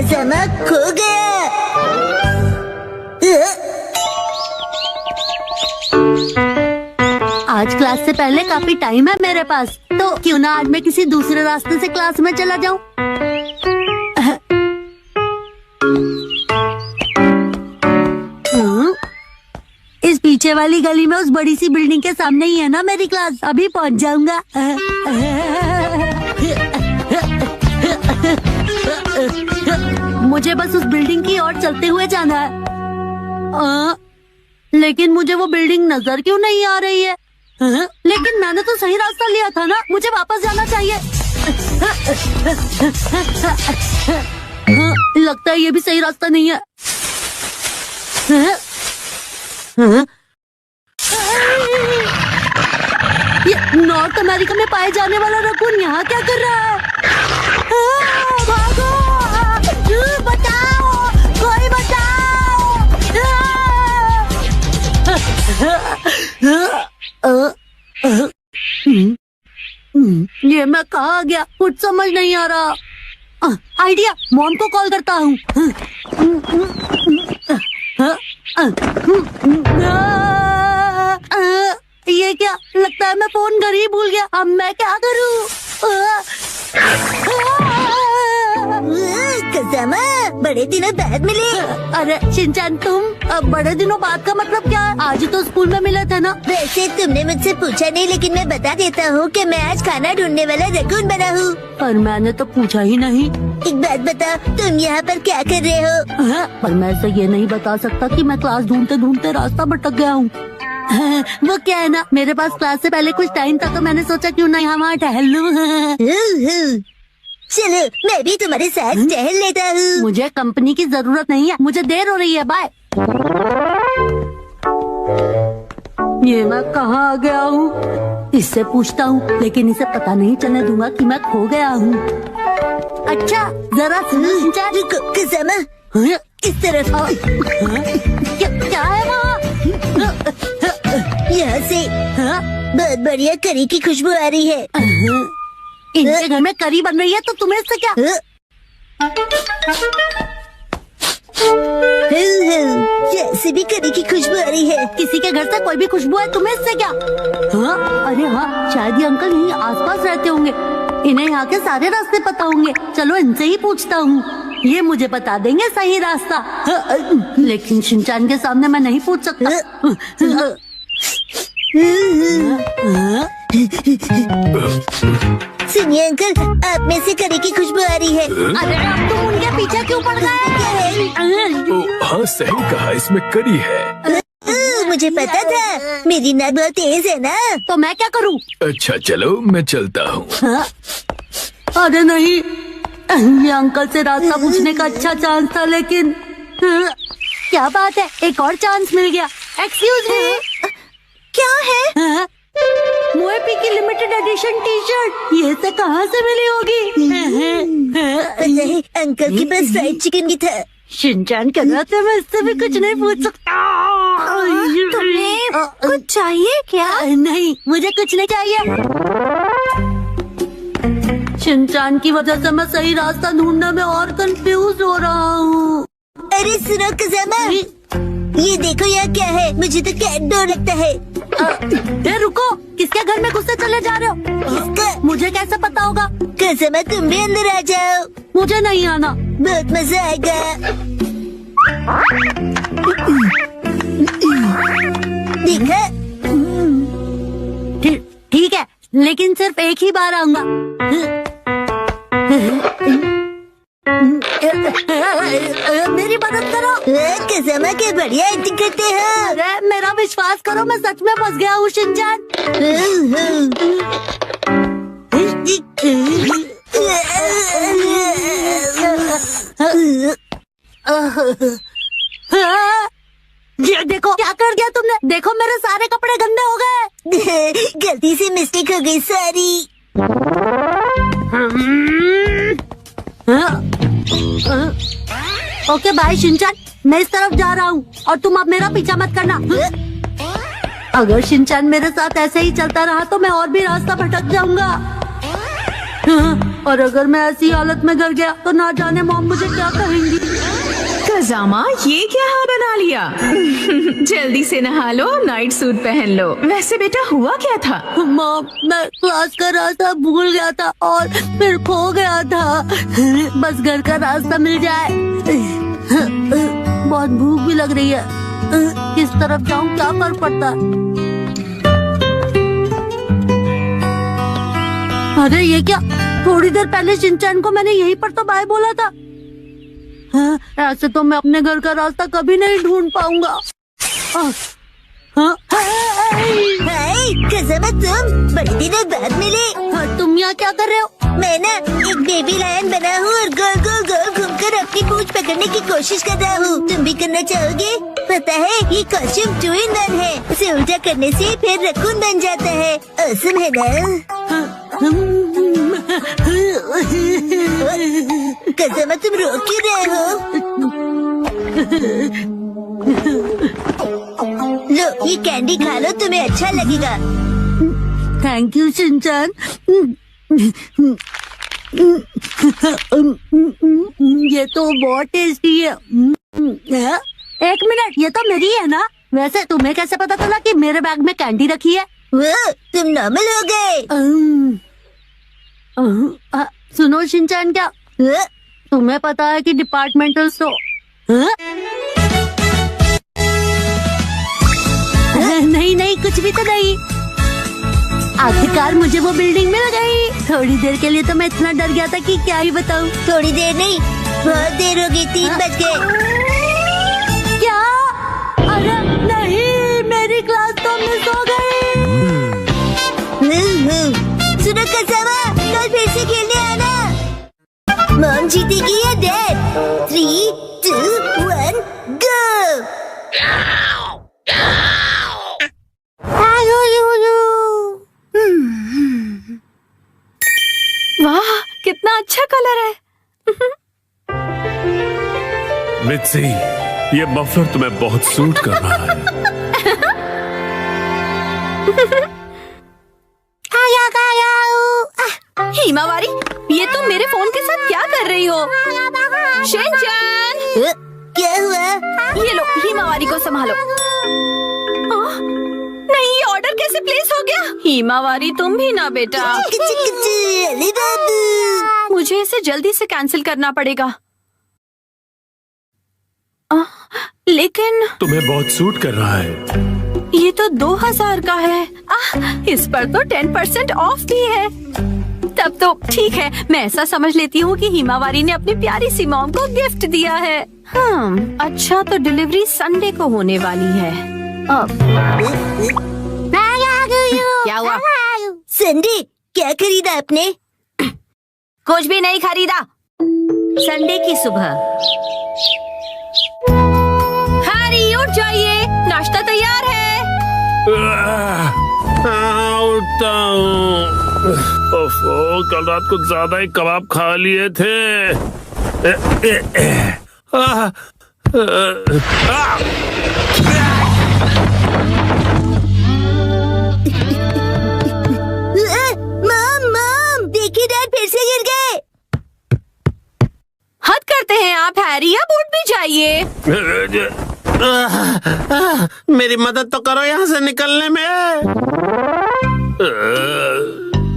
Kazama खो गया। आज क्लास से पहले काफी टाइम है मेरे पास, तो क्यों ना आज मैं किसी दूसरे रास्ते से क्लास में चला जाऊं। इस पीछे वाली गली में उस बड़ी सी बिल्डिंग के सामने ही है ना मेरी क्लास, अभी पहुंच जाऊंगा। मुझे बस उस बिल्डिंग की ओर चलते हुए जाना है। लेकिन मुझे वो बिल्डिंग नजर क्यों नहीं आ रही है? लेकिन मैंने तो सही रास्ता लिया था ना, मुझे वापस जाना चाहिए। लगता है ये भी सही रास्ता नहीं है। ये नॉर्थ अमेरिका में पाए जाने वाला रकून यहाँ क्या कर रहा है? भागो! बचाओ! कोई बचाओ! ये मैं कहाँ गया, कुछ समझ नहीं आ रहा। आइडिया, मॉम को कॉल करता हूँ। ये क्या, लगता है मैं फोन घर ही भूल गया। अब मैं क्या करूँ? कज़ामा, बड़े दिनों बाद मिले। अरे शिनचैन, तुम? अब बड़े दिनों बाद का मतलब क्या है? आज ही तो स्कूल में मिले थे ना। वैसे तुमने मुझसे पूछा नहीं, लेकिन मैं बता देता हूँ कि मैं आज खाना ढूंढने वाला रकून बना हूँ। पर मैंने तो पूछा ही नहीं। एक बात बता, तुम यहाँ पर क्या कर रहे हो? पर मैं तो ये नहीं बता सकता कि मैं क्लास ढूंढते ढूंढते रास्ता भटक गया हूँ। वो क्या है ना, मेरे पास क्लास से पहले कुछ टाइम था, तो मैंने सोचा क्यों ना यहाँ वहाँ टहल लूं। चलो, मैं भी तुम्हारे साथ टहल लेता हूँ। मुझे कंपनी की जरूरत नहीं है, मुझे देर हो रही है। बाय। ये मैं कहाँ आ गया हूँ? इससे पूछता हूँ, लेकिन इसे पता नहीं चलने दूंगा कि मैं खो गया हूँ। अच्छा, जरा सुनो शिनचैन। रुको कज़ामा, इस तरफ आओ। क्या है वहाँ? यहाँ से बहुत बढ़िया करी की खुशबू आ रही है। इनके घर में करी बन रही है, तो तुम्हें इससे क्या? जैसे भी करी की खुशबू आ रही है। किसी के घर से कोई भी खुशबू है, तुम्हें इससे क्या? अरे हाँ, शायद ये अंकल यहीं आसपास रहते होंगे। इन्हें यहाँ के सारे रास्ते पता होंगे। चलो इनसे ही पूछता हूँ, ये मुझे बता देंगे सही रास्ता। लेकिन शिनचैन के सामने मैं नहीं पूछ सकता। सुनिए अंकल, आप में से करी की खुशबू आ रही है। अरे अब तुम उनके पीछे क्यों पड़ गए? हाँ सही कहा, इसमें करी है। मुझे पता था, मेरी नाक बहुत तेज है ना। तो मैं क्या करूँ? अच्छा चलो, मैं चलता हूँ। अरे नहीं, ये अंकल से रास्ता पूछने का अच्छा चांस था, लेकिन क्या बात है, एक और चांस मिल गया। एक्सक्यूज मी, क्या है? मोएपी की लिमिटेड एडिशन टी शर्ट, ये से कहाँ से मिली होगी? नहीं, अंकल के पास फ्राइड चिकन की था। शिनचैन कह रहा था मैं इससे भी कुछ नहीं पूछ सकता। तुम्हें कुछ चाहिए क्या? नहीं, मुझे कुछ नहीं चाहिए। शिनचैन की वजह से मैं सही रास्ता ढूंढने में और कंफ्यूज हो रहा हूँ। अरे सुनो कज़ामा, ये देखो यहाँ क्या है, मुझे तो कैट डर लगता है। रुको, किसके घर में घुसते चले जा रहे हो? किसका? मुझे कैसे पता होगा? कज़ामा, तुम भी अंदर आ जाओ, मुझे नहीं आना। बहुत मजा आएगा। देखा? ठीक है, लेकिन सिर्फ एक ही बार आऊंगा। मेरी मदद करो। कज़ामा, के बढ़िया एक्टिंग करते हैं। अरे मेरा विश्वास करो, मैं सच में फंस गया हूँ शिनचैन। ये देखो क्या कर दिया तुमने। देखो मेरे सारे कपड़े गंदे हो गए। गलती से मिस्टेक हो गई, सॉरी। ओके बाय शिनचैन, मैं इस तरफ जा रहा हूँ और तुम अब मेरा पीछा मत करना। अगर शिनचैन मेरे साथ ऐसे ही चलता रहा तो मैं और भी रास्ता भटक जाऊंगा। हाँ, और अगर मैं ऐसी हालत में घर गया तो ना जाने मॉम मुझे क्या कहेंगी। खजामा, ये क्या हाल बना लिया? जल्दी से नहा लो, नाइट सूट पहन लो। वैसे बेटा हुआ क्या था? मॉम, मैं क्लास कर रहा था, भूल गया था और फिर खो गया था। बस घर का रास्ता मिल जाए। बहुत भूख भी लग रही है। किस तरफ जाऊं, क्या फर्क पड़ता? अरे ये क्या, थोड़ी देर पहले शिनचैन को मैंने यहीं पर तो बाय बोला था। हाँ, ऐसे तो मैं अपने घर का रास्ता कभी नहीं ढूंढ पाऊंगा। हाँ, हाय कज़ामा, तुम बड़े दिनों बाद मिले। हाँ, तुम यहाँ क्या कर रहे हो? मैं ना एक बेबी लायन बना हूँ और गोल गोल गोल घूमकर अपनी पूंछ पकड़ने की कोशिश कर रहा हूँ। तुम भी करना चाहोगे? पता है ये कॉस्ट्यूम 2 in 1 है। उसे उल्टा करने से फिर रकून बन जाता है। औसम है ना? कज़ामा, तुम रो क्यों रहे हो? लो ये कैंडी खा लो, तुम्हें अच्छा लगेगा। Thank you Shinchan. ये तो बहुत टेस्टी है। एक मिनट, ये तो मेरी है ना? वैसे तुम्हें कैसे पता चला कि मेरे बैग में कैंडी रखी है? वो तुम नॉर्मल हो गए। सुनो शिनचैन, क्या तुम्हें पता है कि डिपार्टमेंटल स्टोर? नहीं नहीं, कुछ भी तो नहीं। आखिरकार मुझे वो बिल्डिंग मिल गई। थोड़ी देर के लिए तो मैं इतना डर गया था कि क्या ही बताऊं। थोड़ी देर नहीं, बहुत देर हो गई, 3 बज गए। क्या? अरे नहीं, मेरी क्लास तो मिस हो गई। सुनो कज़ामा, कल फिर से खेलने आना। मॉम जीतेगी या डैड? 3, 2, 1, गो। वाह, कितना अच्छा कलर है। मित्सी, ये मफलर तुम्हें बहुत सूट कर रहा है। हिमावारी, ये तुम मेरे फोन के साथ क्या कर रही हो? शिनचैन, क्या हुआ? ये लो, हिमावारी को संभालो। नहीं, ये ऑर्डर कैसे प्लेस हो गया? हिमावारी, तुम भी ना बेटा। अरे बाबू, मुझे इसे जल्दी से कैंसिल करना पड़ेगा। लेकिन तुम्हें बहुत सूट कर रहा है। ये तो 2000 का है। इस पर तो 10% ऑफ भी है। तब तो ठीक है, मैं ऐसा समझ लेती हूँ कि हिमावारी ने अपनी प्यारी सी मॉम को गिफ्ट दिया है। अच्छा, तो डिलीवरी संडे को होने वाली है। अब क्या हुआ? संडे क्या खरीदा आपने? कुछ भी नहीं खरीदा। संडे की सुबह। हैरी, उठ जाइए, नाश्ता तैयार है। उठता हूँ। ओफो, कल रात को ज्यादा ही कबाब खा लिए थे। मॉम, देखिए डैड फिर से गिर गए। हद करते हैं आप हैरी, अब उठ भी जाइए। मेरी मदद तो करो यहाँ से निकलने में।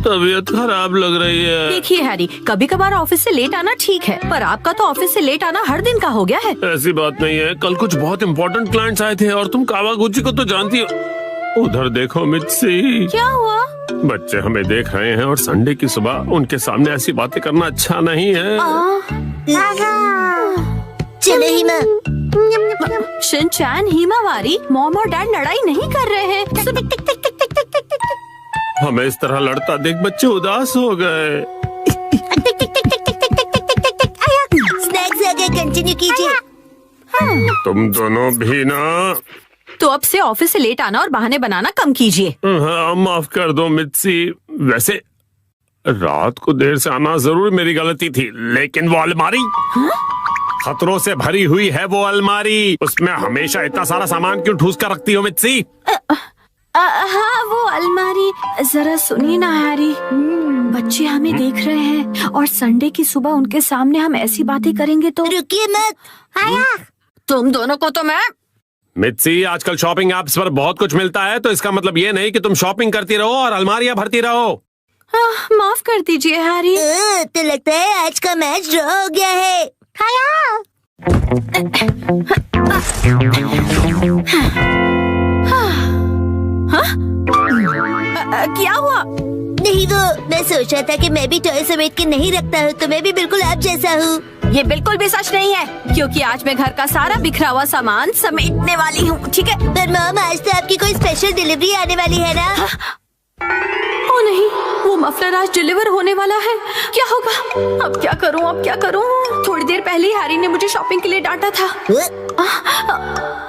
तबीयत खराब लग रही है। देखिए हैरी, कभी कभार ऑफिस से लेट आना ठीक है, पर आपका तो ऑफिस से लेट आना हर दिन का हो गया है। ऐसी बात नहीं है, कल कुछ बहुत इम्पोर्टेंट क्लाइंट्स आए थे और तुम कावागुची को तो जानती हो। उधर देखो मित्सी, क्या हुआ? बच्चे हमें देख रहे हैं और संडे की सुबह उनके सामने ऐसी बातें करना अच्छा नहीं है। चलो हिमा। शिनचैन, हिमावारी, मॉम और डैड लड़ाई नहीं कर रहे हैं। हमें इस तरह लड़ता देख बच्चे उदास हो गए। स्नैक्स आ गए, कंटिन्यू कीजिए। तुम दोनों भी ना। तो अब से ऑफिस से लेट आना और बहाने बनाना कम कीजिए। हाँ, माफ कर दो मित्सी। वैसे रात को देर से आना जरूर मेरी गलती थी, लेकिन वो अलमारी खतरों से भरी हुई है। वो अलमारी, उसमें हमेशा इतना सारा सामान क्यों ठूस कर रखती हो मित्सी? हाँ, वो अलमारी। जरा सुनिए ना हैरी, बच्चे हमें देख रहे हैं और संडे की सुबह उनके सामने हम ऐसी बातें करेंगे तो रुकिए मत। तुम दोनों को तो मैं मित्सी, आजकल शॉपिंग ऐप्स पर बहुत कुछ मिलता है, तो इसका मतलब ये नहीं कि तुम शॉपिंग करती रहो और अलमारियां भरती रहो। माफ कर दीजिए हैरी। तो लगता है आज का मैच ड्रॉ हो गया है। क्या हुआ? नहीं, वो मैं सोच रहा था कि मैं भी टॉय समेट के नहीं रखता हूँ, तो मैं भी बिल्कुल आप जैसा हूँ। ये बिल्कुल भी सच नहीं है, क्योंकि आज मैं घर का सारा बिखरा हुआ सामान समेटने वाली हूँ, ठीक है? पर मॉम, आज तो आपकी कोई स्पेशल डिलीवरी आने वाली है ना? ओ नहीं, वो मफलर आज डिलीवर होने वाला है। क्या होगा? अब क्या करूँ, अब क्या करूँ? थोड़ी देर पहले हैरी ने मुझे शॉपिंग के लिए डांटा था,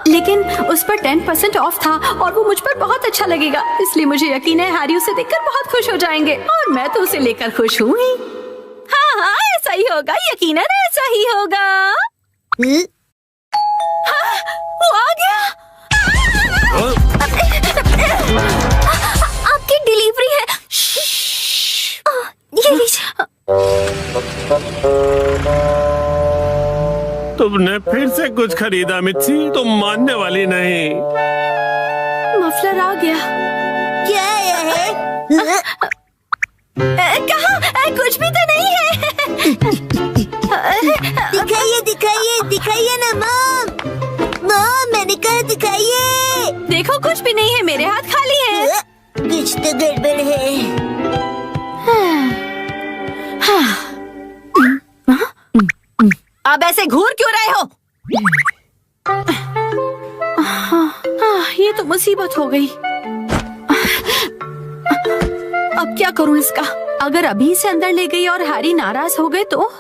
लेकिन उस पर 10% ऑफ था और वो मुझ पर बहुत अच्छा लगेगा, इसलिए मुझे यकीन है हैरी उसे देखकर बहुत खुश हो जाएंगे और मैं तो उसे लेकर खुश हूँ ही। हाँ हाँ, ऐसा ही होगा, यकीनन ऐसा ही होगा। हाँ, वो आ गया। आपकी डिलीवरी है। ये लीजिए। तुमने फिर से कुछ खरीदा मित्सी, तुम मानने वाली नहीं। मफलर आ गया। क्या आया है? कहाँ? कुछ भी तो नहीं है। दिखाइए दिखाइए दिखाइए ना मॉम। मॉम, मैंने कहा दिखाइए। देखो, कुछ भी नहीं है, मेरे हाथ खाली है। कुछ तो गड़बड़ है। अब ऐसे घूर क्यों रहे हो? ये तो मुसीबत हो गई। अब क्या करूं इसका? अगर अभी से अंदर ले गई और हैरी नाराज हो गए तो?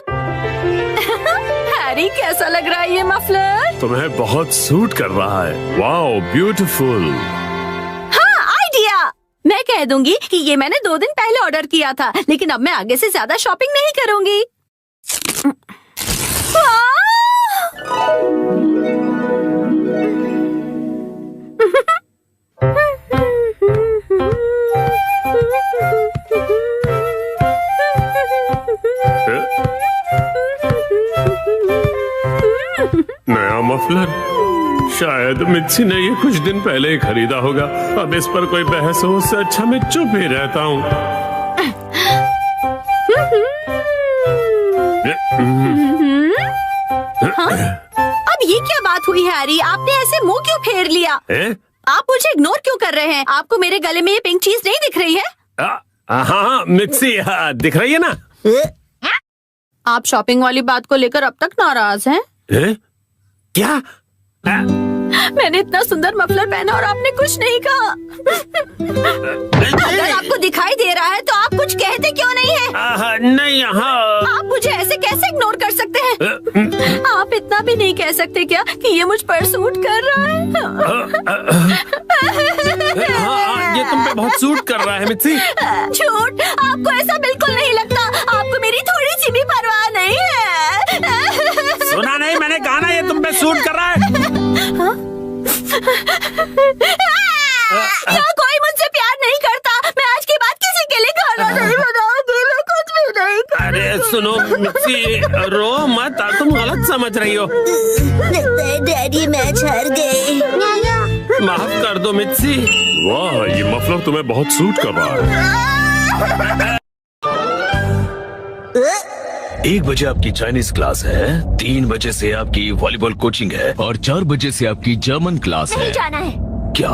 हैरी, कैसा लग रहा है ये मफलर? तुम्हें बहुत सूट कर रहा है। Wow, beautiful. हाँ, आइडिया। मैं कह दूंगी कि ये मैंने 2 दिन पहले ऑर्डर किया था, लेकिन अब मैं आगे से ज्यादा शॉपिंग नहीं करूंगी। नया मफलर? शायद मित्सी ने ये कुछ दिन पहले ही खरीदा होगा। अब इस पर कोई बहस हो, उससे अच्छा मैं चुप ही रहता हूँ। अब ये क्या बात हुई हैरी? आपने ऐसे मुंह क्यों फेर लिया? आप मुझे इग्नोर क्यों कर रहे हैं? आपको मेरे गले में ये पिंक चीज नहीं दिख रही है? हाँ मित्सी, दिख रही है ना? आप शॉपिंग वाली बात को लेकर अब तक नाराज हैं? क्या? मैंने इतना सुंदर मफलर पहना और आपने कुछ नहीं कहा। अगर आपको दिखाई दे रहा है तो आप कुछ कहते क्यों नहीं है? नहीं, हाँ। आप मुझे ऐसे कैसे इग्नोर कर सकते हैं? आप इतना भी नहीं कह सकते क्या कि ये मुझ पर सूट कर रहा है? हाँ, ये तुम पे बहुत सूट कर रहा है मित्सी। झूठ, आपको ऐसा बिल्कुल नहीं लगता। आपको मेरी थोड़ी सी भी परवाह नहीं है। सुना नहीं, मैंने कहा ना ये तुम पे सूट कर रहा है। क्या कोई मुझसे प्यार नहीं करता? मैं आज के बाद किसी के लिए खाना नहीं बनाऊंगी, मैं कुछ भी नहीं करूंगी। अरे सुनो मित्सी, रो मत, तुम गलत समझ रही हो। लगता है डैडी मैच हार गए। माफ कर दो मित्सी। वाह, ये मफलर तुम्हें बहुत सूट कर रहा है। 1 बजे आपकी चाइनीज क्लास है, 3 बजे से आपकी वॉलीबॉल कोचिंग है और 4 बजे से आपकी जर्मन क्लास है। नहीं जाना है। क्या?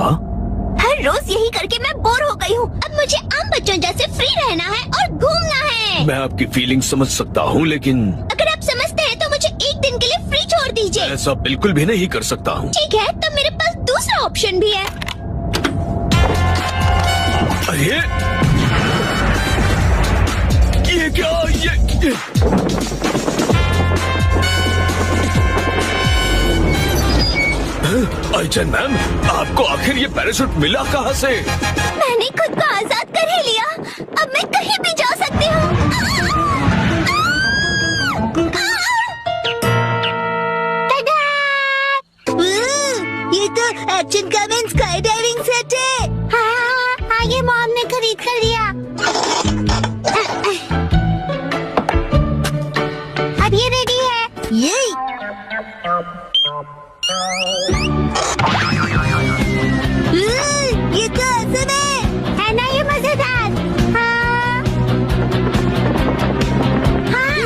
हर रोज यही करके मैं बोर हो गई हूँ। अब मुझे आम बच्चों जैसे फ्री रहना है और घूमना है। मैं आपकी फीलिंग समझ सकता हूँ, लेकिन अगर आप समझते हैं तो मुझे एक दिन के लिए फ्री छोड़ दीजिए। ऐसा बिल्कुल भी नहीं कर सकता हूँ। ठीक है, तो मेरे पास दूसरा ऑप्शन भी है। अरे ये क्या? ये आइचन मैम, आपको आखिर ये पैराशूट मिला कहाँ से? मैंने खुद को आजाद कर ही लिया। अब मैं कहीं भी जा सकती हूँ। ये तो action comment sky diving set है। हाँ, ये मॉम ने खरीद कर दिया। ये तो असम है ना? ये मजेदार। हाँ। हाँ।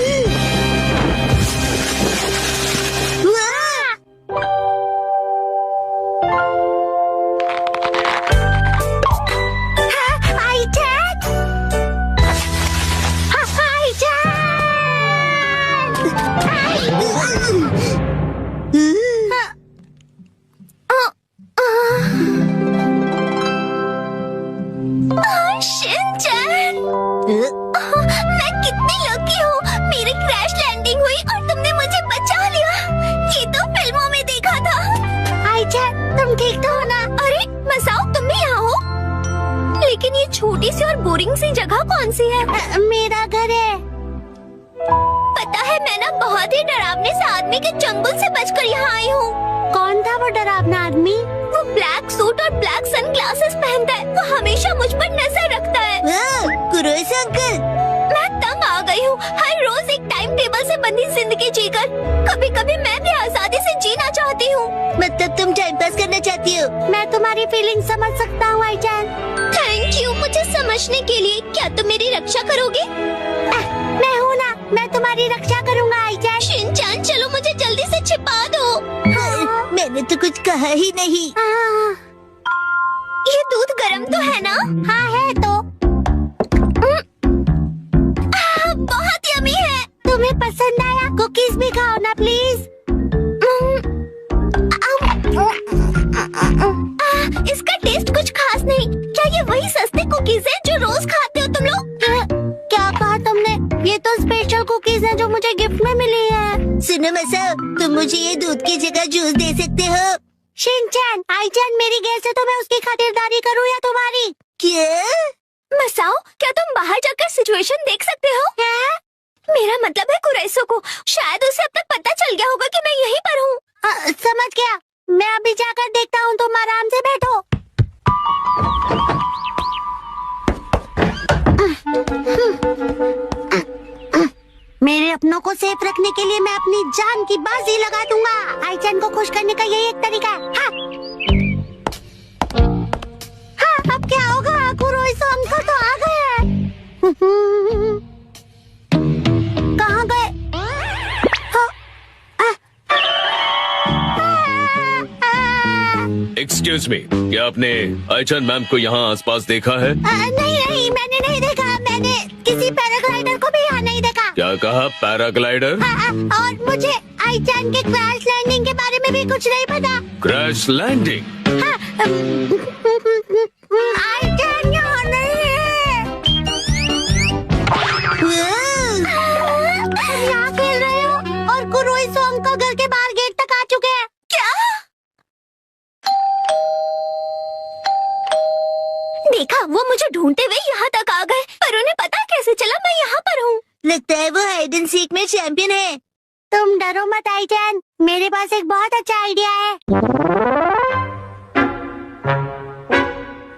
शिनचैन, मैं कितनी लकी हूँ। मेरी क्रैश लैंडिंग हुई और तुमने मुझे बचा लिया। ये तो फिल्मों में देखा था। आईचैन, तुम ठीक तो हो ना? अरे मसाओ, तुम भी यहाँ हो? लेकिन ये छोटी सी और बोरिंग सी जगह कौन सी है? मेरा घर है। पता है, मैं ना बहुत ही डरावने से आदमी के चंगुल से बचकर यहाँ आई हूँ। कौन था वो डरावना आदमी? वो ब्लैक सूट और ब्लैक सनग्लासेस पहनता है। वो हमेशा मुझ पर नजर रखता है। कुरोइस अंकल। मैं तंग आ गई हूँ, हर रोज एक टाइम टेबल से बंधी जिंदगी जीकर। कभी कभी मैं भी आजादी से जीना चाहती हूँ। मतलब तुम टाइम पास करना चाहती हो? मैं तुम्हारी फीलिंग समझ सकता हूँ आईचैन। थैंक यू मुझे समझने के लिए। क्या तुम मेरी रक्षा करोगे? मैं हूँ ना, मैं तुम्हारी रक्षा करूँगा आईचैन। शिनचैन, चलो मुझे जल्दी से छिपा दो। मैंने तो कुछ कहा ही नहीं। ये दूध गर्म तो है ना? हाँ है तो। बहुत यमी है। तुम्हें पसंद आया? कुकीज भी खाओ ना प्लीज। इसका टेस्ट कुछ खास नहीं। क्या ये वही सस्ते कुकीज हैं जो रोज खाते हो तुम लोग? क्या कहा तुमने? ये तो स्पेशल कुकीज हैं जो मुझे गिफ्ट में मिली है। सुनो मसा, तुम मुझे ये दूध की जगह जूस दे सकते हो? शिनचैन, आईचैन मेरी गैस है तो मैं उसकी खातिरदारी करूँ या तुम्हारी? क्या? मसाओ, क्या तुम बाहर जाकर सिचुएशन देख सकते हो? मेरा मतलब है कुरैसो को। शायद उसे अब तक पता चल गया होगा कि मैं यहीं पर हूँ। समझ गया। मैं अभी जाकर देखता हूँ, तुम आराम से बैठो। मेरे अपनों को सेफ रखने के लिए मैं अपनी जान की बाजी लगा दूंगा। आईचैन को खुश करने का यही एक तरीका है। हाँ, अब क्या होगा? कुरोइस अंकल तो आ गए। कहाँ गए? एक्सक्यूज मी, क्या आपने आईचैन मैम को यहाँ आसपास देखा है? नहीं, मैंने नहीं देखा। मैंने किसी पैराग्लाइडर को भी यहाँ नहीं देखा। क्या कहा? पैराग्लाइडर? और मुझे आईचैन के क्रैश लैंडिंग के बारे में भी कुछ नहीं पता। Crash landing? आईचैन यहाँ नहीं है। तुम यहाँ खेल रहे हो और कुरोइस अंकल घर के बाहर गेट तक आ चुके हैं। क्या? देखा, वो मुझे ढूंढते हुए यहाँ तक आ गए, पर उन्हें पता कैसे चला मैं यहाँ पर हूँ? लगता है वो हाइड एंड सीक में चैंपियन है। तुम डरो मत आईचैन, मेरे पास एक बहुत अच्छा आइडिया है।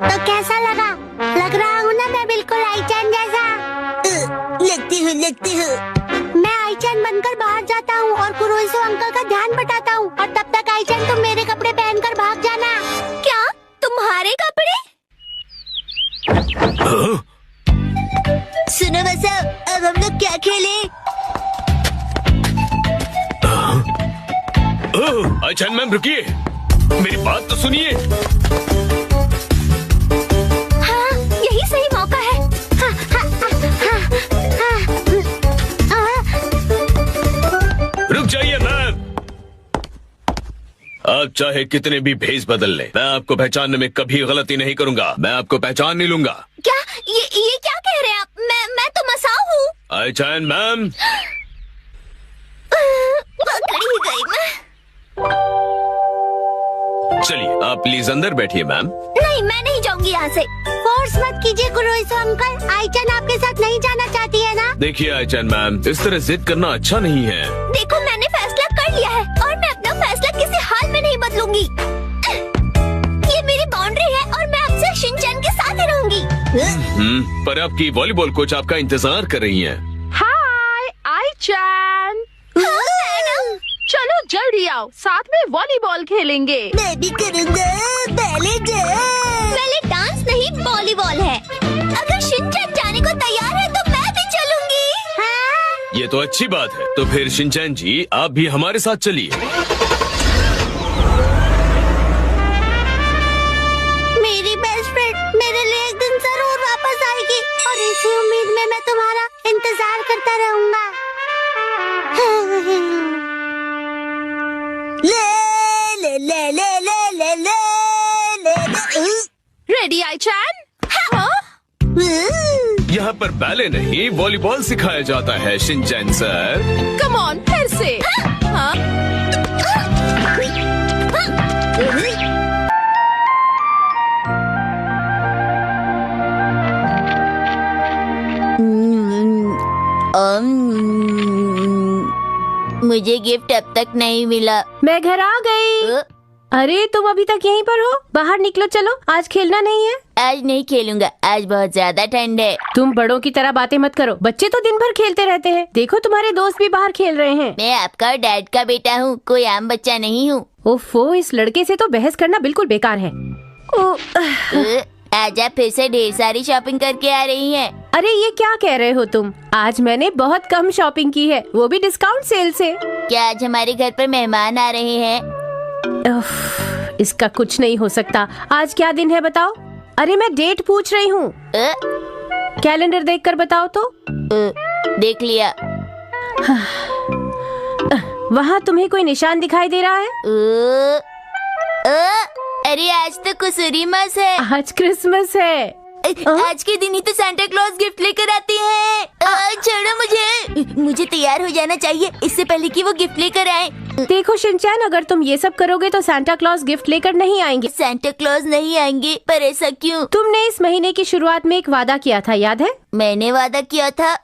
तो कैसा लगा? लग रहा हूँ ना मैं बिल्कुल आईचैन जैसा? लगती हूँ। मैं आईचैन बनकर बाहर जाता हूँ और कुरोइसो अंकल का ध्यान बटाता हूँ, और तब तक आईचैन तुम मेरे कपड़े पहनकर भाग जाना। क्या? तुम्हारे कपड़े? सुनो बसा, अब हम लोग क्या खेलें? आईचैन मैम रुकिए, मेरी बात तो सुनिए। हाँ, यही सही मौका है। रुक जाइए मैम। आप चाहे कितने भी भेष बदल ले, मैं आपको पहचानने में कभी गलती नहीं करूंगा। मैं आपको पहचान नहीं लूंगा। क्या? ये क्या कह रहे हैं आप? मैं तो मसाओ हूँ। आईचैन मैम, पकड़ी गई मैं। चलिए आप प्लीज अंदर बैठिए मैम। नहीं, मैं नहीं जाऊंगी यहाँ से। फोर्स मत कीजिए कुरोइसो अंकल, आईचैन आपके साथ नहीं जाना चाहती है ना? देखिए आईचैन मैम, इस तरह जिद करना अच्छा नहीं है। देखो, मैंने फैसला कर लिया है और मैं अपना फैसला किसी हाल में नहीं बदलूंगी। ये मेरी बाउंड्री है और मैं आपसे शिनचैन के साथ ही रहूंगी। पर आपकी वॉलीबॉल कोच आपका इंतजार कर रही हैं। हाय आईचैन, हाँ, मैडम। चलो जल्दी आओ, साथ में वॉलीबॉल खेलेंगे। मैं भी करूँगा, पहले डांस नहीं वॉलीबॉल है। अगर शिनचैन जाने को तैयार है तो मैं भी चलूंगी। हाँ? ये तो अच्छी बात है। तो फिर शिनचैन जी आप भी हमारे साथ चलिए। मेरी बेस्ट फ्रेंड मेरे लिए एक दिन जरूर वापस आएगी और इसी उम्मीद में मैं तुम्हारा इंतजार करता रहूंगा। ले ले ले ले ले ले ले ले। रेडी आई चैन? हाँ? यहाँ पर बैले नहीं वॉलीबॉल सिखाया जाता है शिनचैन सर। कम ऑन, फिर से। हाँ? मुझे गिफ्ट अब तक नहीं मिला। मैं घर आ गई। अरे तुम अभी तक यहीं पर हो? बाहर निकलो, चलो, आज खेलना नहीं है। आज नहीं खेलूंगा, आज बहुत ज्यादा ठंड है। तुम बड़ों की तरह बातें मत करो, बच्चे तो दिन भर खेलते रहते हैं। देखो तुम्हारे दोस्त भी बाहर खेल रहे हैं। मैं आपका और डैड का बेटा हूँ, कोई आम बच्चा नहीं हूँ। ओफो, इस लड़के से तो बहस करना बिल्कुल बेकार है। आज आप फिर से ढेर सारी शॉपिंग करके आ रही हैं। अरे ये क्या कह रहे हो तुम? आज मैंने बहुत कम शॉपिंग की है, वो भी डिस्काउंट सेल से। क्या आज हमारे घर पर मेहमान आ रहे हैं? इसका कुछ नहीं हो सकता। आज क्या दिन है बताओ? अरे मैं डेट पूछ रही हूँ। कैलेंडर देखकर बताओ तो। देख लिया। वहाँ तुम्हें कोई निशान दिखाई दे रहा है? अरे आज तो कुसुरीमस है। आज क्रिसमस है। आज के दिन ही तो सांता क्लॉज गिफ्ट लेकर आती है। छोड़ो मुझे तैयार हो जाना चाहिए इससे पहले कि वो गिफ्ट लेकर आए। देखो शिनचैन, अगर तुम ये सब करोगे तो सांता क्लॉज गिफ्ट लेकर नहीं आएंगे। सांता क्लॉज नहीं आएंगे? पर ऐसा क्यों? तुमने इस महीने की शुरुआत में एक वादा किया था, याद है? मैंने वादा किया था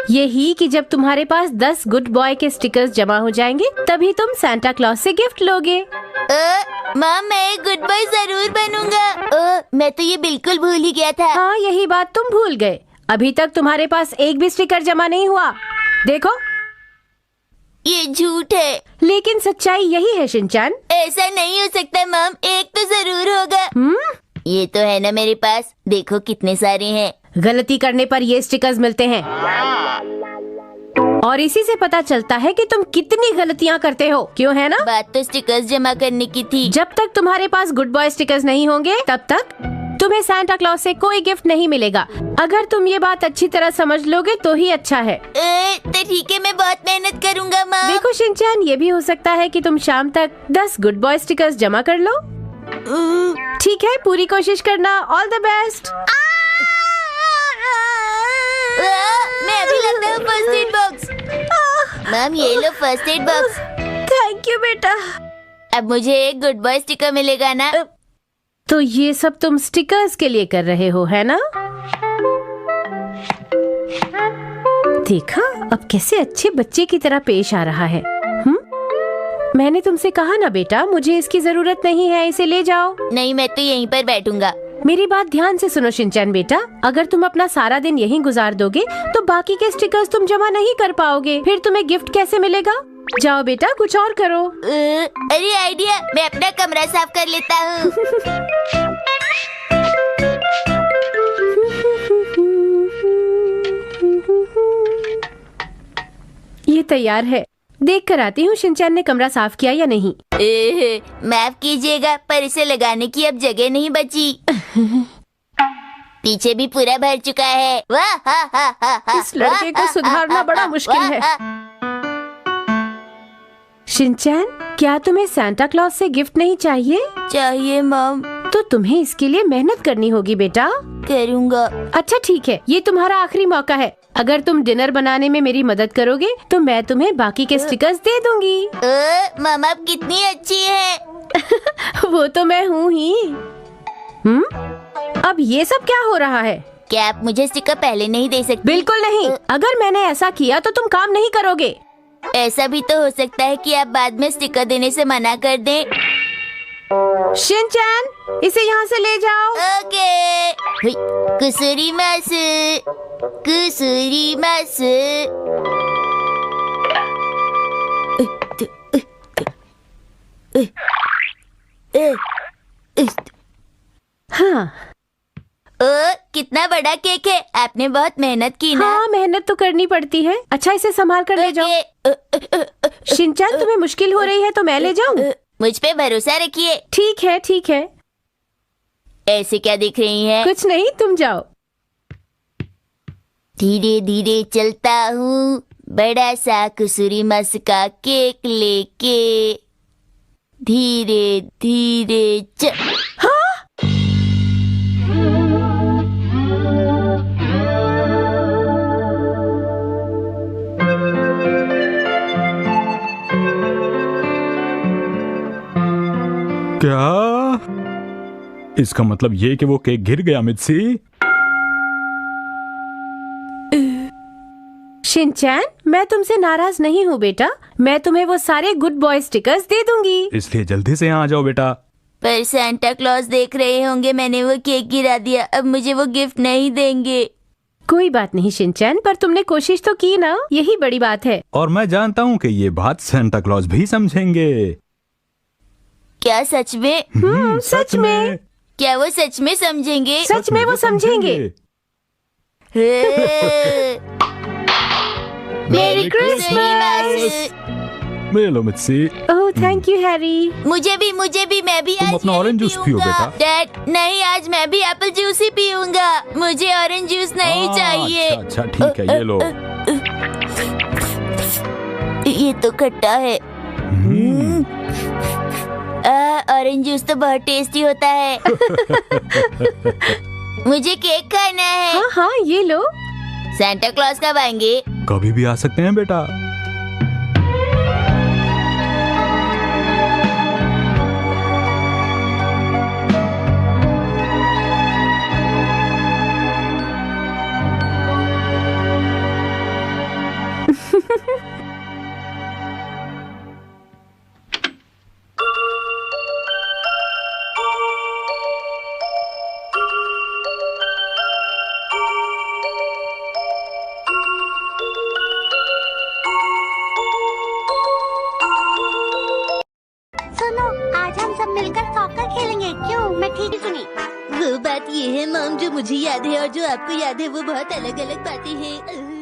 यही कि जब तुम्हारे पास 10 गुड बॉय के स्टिकर्स जमा हो जाएंगे तभी तुम सांता क्लॉज से गिफ्ट लोगे। माँ, मैं गुड बॉय जरूर बनूंगा। मैं तो ये बिल्कुल भूल ही गया था। हाँ, यही बात तुम भूल गए। अभी तक तुम्हारे पास एक भी स्टिकर जमा नहीं हुआ। देखो, ये झूठ है। लेकिन सच्चाई यही है शिनचैन। ऐसा नहीं हो सकता मॉम, एक तो जरूर होगा। ये तो है ना मेरे पास, देखो कितने सारे हैं। गलती करने पर ये स्टिकर्स मिलते हैं और इसी से पता चलता है कि तुम कितनी गलतियाँ करते हो, क्यों है ना? बात तो स्टिकर्स जमा करने की थी। जब तक तुम्हारे पास गुड बॉय स्टिकर्स नहीं होंगे तब तक तुम्हें सांता क्लॉज से कोई गिफ्ट नहीं मिलेगा। अगर तुम ये बात अच्छी तरह समझ लोगे तो ही अच्छा है। तो ठीक है, मैं बहुत मेहनत करूँगा माँ। देखो शिनचैन, ये भी हो सकता है कि तुम शाम तक 10 गुड बॉय स्टिकर्स जमा कर लो। ठीक है, पूरी कोशिश करना। All the best. मैं अभी लाता हूँ फर्स्ट एड बॉक्स। मैम, ये लो first aid box. Thank you बेटा। अब मुझे एक गुड बॉय स्टिकर मिलेगा ना? तो ये सब तुम स्टिकर्स के लिए कर रहे हो, है ना? देखा, अब कैसे अच्छे बच्चे की तरह पेश आ रहा है। मैंने तुमसे कहा ना बेटा, मुझे इसकी जरूरत नहीं है, इसे ले जाओ। नहीं, मैं तो यहीं पर बैठूंगा। मेरी बात ध्यान से सुनो शिनचैन बेटा, अगर तुम अपना सारा दिन यहीं गुजार दोगे तो बाकी के स्टिकर्स तुम जमा नहीं कर पाओगे, फिर तुम्हें गिफ्ट कैसे मिलेगा? जाओ बेटा, कुछ और करो। अरे आइडिया, मैं अपना कमरा साफ कर लेता हूँ। ये तैयार है, देख कर आती हूँ शिनचैन ने कमरा साफ किया या नहीं। माफ कीजिएगा, पर इसे लगाने की अब जगह नहीं बची। पीछे भी पूरा भर चुका है। वाह, हा, हा, हा, हा, इस लड़के को सुधारना बड़ा मुश्किल है। शिनचैन, क्या तुम्हें सांता क्लॉज से गिफ्ट नहीं चाहिए? चाहिए मॉम। तो तुम्हें इसके लिए मेहनत करनी होगी बेटा। करूँगा। अच्छा ठीक है, ये तुम्हारा आखिरी मौका है। अगर तुम डिनर बनाने में मेरी मदद करोगे तो मैं तुम्हें बाकी के स्टिकर्स दे दूंगी। मम्मा आप कितनी अच्छी है। वो तो मैं हूँ ही। अब ये सब क्या हो रहा है? क्या आप मुझे स्टिकर पहले नहीं दे सकते? बिल्कुल नहीं। अगर मैंने ऐसा किया तो तुम काम नहीं करोगे। ऐसा भी तो हो सकता है कि आप बाद में स्टिकर देने से मना कर दें। शिनचैन, इसे यहाँ से ले जाओ। ओके। कुसुरीमस, कुसुरीमस। बड़ा केक है, आपने बहुत मेहनत की ना। हाँ, मेहनत तो करनी पड़ती है। अच्छा, इसे संभाल कर ले जाओ। शिनचैन, तुम्हें मुश्किल हो रही है तो मैं ले जाऊं? मुझ पे भरोसा रखिए। ठीक है, ठीक है। ऐसे क्या दिख रही हैं? कुछ नहीं, तुम जाओ। धीरे धीरे चलता हूँ, बड़ा सा कुसुरी मस का केक लेके, धीरे धीरे क्या? इसका मतलब ये कि वो केक गिर गया मित्सी? शिनचैन, मैं तुमसे नाराज नहीं हूँ बेटा। मैं तुम्हें वो सारे गुड बॉय स्टिकर्स दे दूंगी। इसलिए जल्दी से यहाँ आ जाओ बेटा। पर सांता क्लॉज देख रहे होंगे मैंने वो केक गिरा दिया, अब मुझे वो गिफ्ट नहीं देंगे। कोई बात नहीं शिनचैन, पर तुमने कोशिश तो की ना, यही बड़ी बात है। और मैं जानता हूँ कि ये बात सांता क्लॉज भी समझेंगे। क्या सच में? सच में। क्या वो सच में समझेंगे? सच में वो समझेंगे। मेरी क्रिसमस। मिलो मित्सी। ओह, थैंक यू हैरी। मुझे भी, मैं भी तुम आज अपना यही ऑरेंज जूस पियो पीऊंगा। बेटा। डैड, नहीं, आज मैं भी एप्पल जूस ही पीऊंगा। मुझे ऑरेंज जूस नहीं चाहिए। अच्छा ठीक है, ये लो। ये तो खट्टा है। ऑरेंज जूस तो बहुत टेस्टी होता है। मुझे केक खाना है। हाँ हाँ, ये लो। सांता क्लॉज कब आएंगे? कभी भी आ सकते हैं बेटा। सुनो, आज हम सब मिलकर सॉकर खेलेंगे। क्यों? मैं ठीक ही सुनी। वो बात ये है मॉम, जो मुझे याद है और जो आपको याद है वो बहुत अलग अलग बातें हैं।